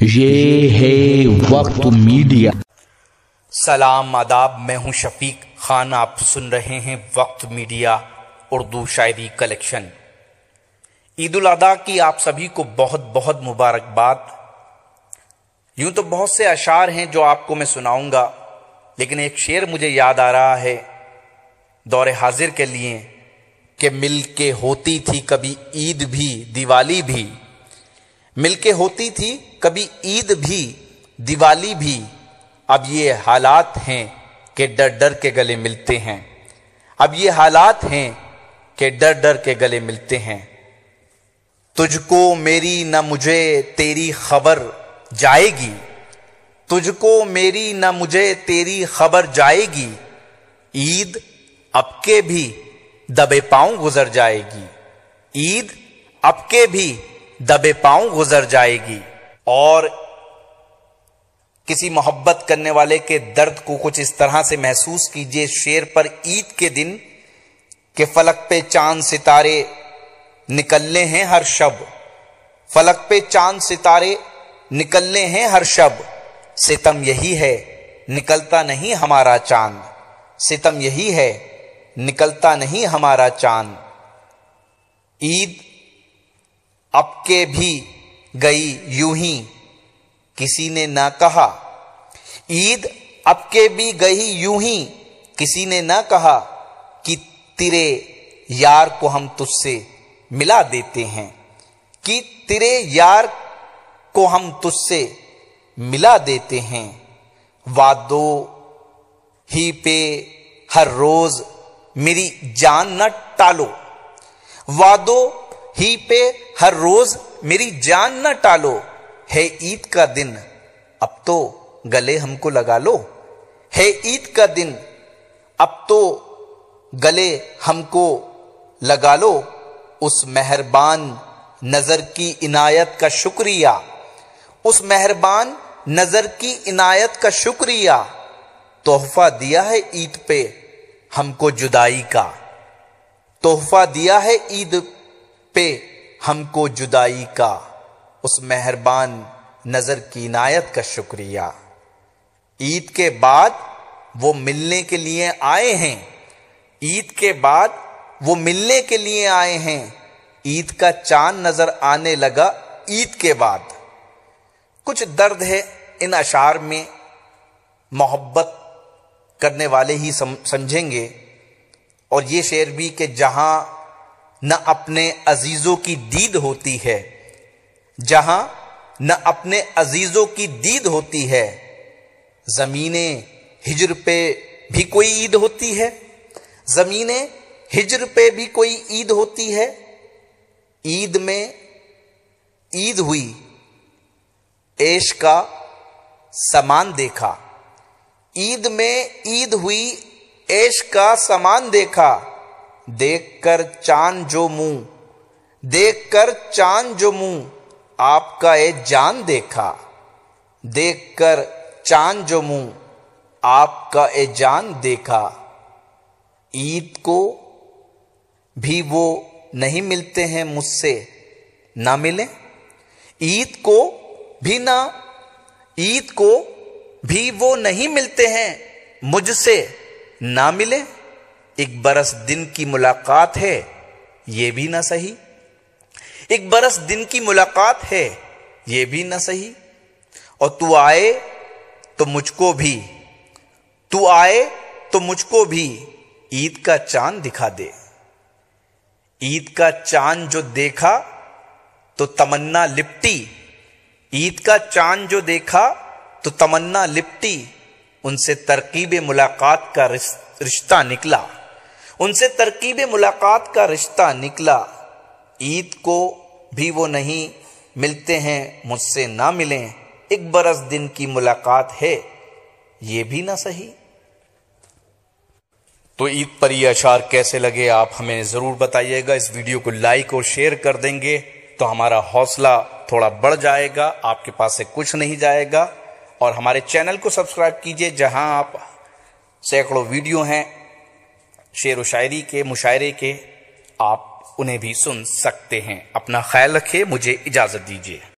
یہ ہے وقت میڈیا۔ سلام آداب، میں ہوں شفیق خان، آپ سن رہے ہیں وقت میڈیا اردو شاعری کلیکشن۔ عید الاضحیٰ کی آپ سبھی کو بہت بہت مبارکباد۔ یوں تو بہت سے اشعار ہیں جو آپ کو میں سناؤں گا، لیکن ایک شعر مجھے یاد آ رہا ہے دور حاضر کے لیے کہ مل کے ہوتی تھی کبھی عید بھی دیوالی بھی، مل کے ہوتی تھی کبھی عید بھی دیوالی بھی، اب یہ حالات ہیں کہ ڈر ڈر کے گلے ملتے ہیں، اب یہ حالات ہیں کہ ڈر ڈر کے گلے ملتے ہیں۔ تجھ کو میری نہ مجھے تیری خبر جائے گی، تجھ کو میری نہ مجھے تیری خبر جائے گی، عید اب کے بھی دبے پاؤں گزر جائے گی، عید اب کے بھی دبے پاؤں گزر جائے گی۔ اور کسی محبت کرنے والے کے درد کو کچھ اس طرح سے محسوس کیجئے شعر پر عید کے دن کہ فلک پہ چاند ستارے نکلنے ہیں ہر شب، فلک پہ چاند ستارے نکلنے ہیں ہر شب، ستم یہی ہے نکلتا نہیں ہمارا چاند، ستم یہی ہے نکلتا نہیں ہمارا چاند، عید اب کے بھی گئی یوں ہی کسی نے نہ کہا، عید اب کے بھی گئی یوں ہی کسی نے نہ کہا کہ تیرے یار کو ہم تجھ سے ملا دیتے ہیں، کہ تیرے یار کو ہم تجھ سے ملا دیتے ہیں، وعدوں ہی پہ ہر روز میری جان نہ ٹالو، وعدوں ہی پہ ہر روز میری جان نہ ٹالو، ہے عید کا دن اب تو گلے ہم کو لگا لو، ہے عید کا دن اب تو گلے ہم کو لگا لو، اس مہربان نظر کی عنایت کا شکریہ، اس مہربان نظر کی عنایت کا شکریہ، تحفہ دیا ہے عید پہ ہم کو جدائی کا، تحفہ دیا ہے عید پہ ہم کو جدائی کا، اس مہربان نظر کی عنایت کا شکریہ۔ عید کے بعد وہ ملنے کے لیے آئے ہیں، عید کے بعد وہ ملنے کے لیے آئے ہیں، عید کا چاند نظر آنے لگا عید کے بعد۔ کچھ درد ہے ان اشعار میں، محبت کرنے والے ہی سمجھیں گے، اور یہ شعر بھی کہ جہاں نہ اپنے عزیزوں کی دید ہوتی ہے، جہاں نہ اپنے عزیزوں کی دید ہوتی ہے، زمین ہجر پہ بھی کوئی عید ہوتی ہے، زمین ہجر پہ بھی کوئی عید ہوتی ہے، عید میں عید ہوئی عیش کا سامان دیکھا، عید میں عید ہوئی عیش کا سامان دیکھا، دیکھ کر چاند جو منہ، دیکھ کر چاند جو منہ آپ کا اے جان دیکھا، دیکھ کر چاند جو منہ آپ کا اے جان دیکھا، عید کو بھی وہ نہیں ملتے ہیں مجھ سے نہ ملیں، عید کو بھی نہ، عید کو بھی وہ نہیں ملتے ہیں مجھ سے نہ ملیں، ایک برس دن کی ملاقات ہے یہ بھی نہ سہی، ایک برس دن کی ملاقات ہے یہ بھی نہ سہی، اور تو آئے تو مجھ کو بھی، تو آئے تو مجھ کو بھی عید کا چاند دکھا دے، عید کا چاند جو دیکھا تو تمنا لپٹی، عید کا چاند جو دیکھا تو تمنا لپٹی، ان سے ترکیب ملاقات کا رشتہ نکلا، ان سے ترکیب ملاقات کا رشتہ نکلا، عید کو بھی وہ نہیں ملتے ہیں مجھ سے نہ ملیں، ایک برس دن کی ملاقات ہے یہ بھی نہ سہی۔ تو عید پر یہ اشعار کیسے لگے آپ ہمیں ضرور بتائیے گا، اس ویڈیو کو لائک اور شیئر کر دیں گے تو ہمارا حوصلہ تھوڑا بڑھ جائے گا، آپ کے پاس سے کچھ نہیں جائے گا، اور ہمارے چینل کو سبسکرائب کیجئے جہاں آپ سینکڑوں ویڈیو ہیں شعر و شاعری کے، مشاعرے کے، آپ انہیں بھی سن سکتے ہیں۔ اپنا خیال رکھیں، مجھے اجازت دیجیے۔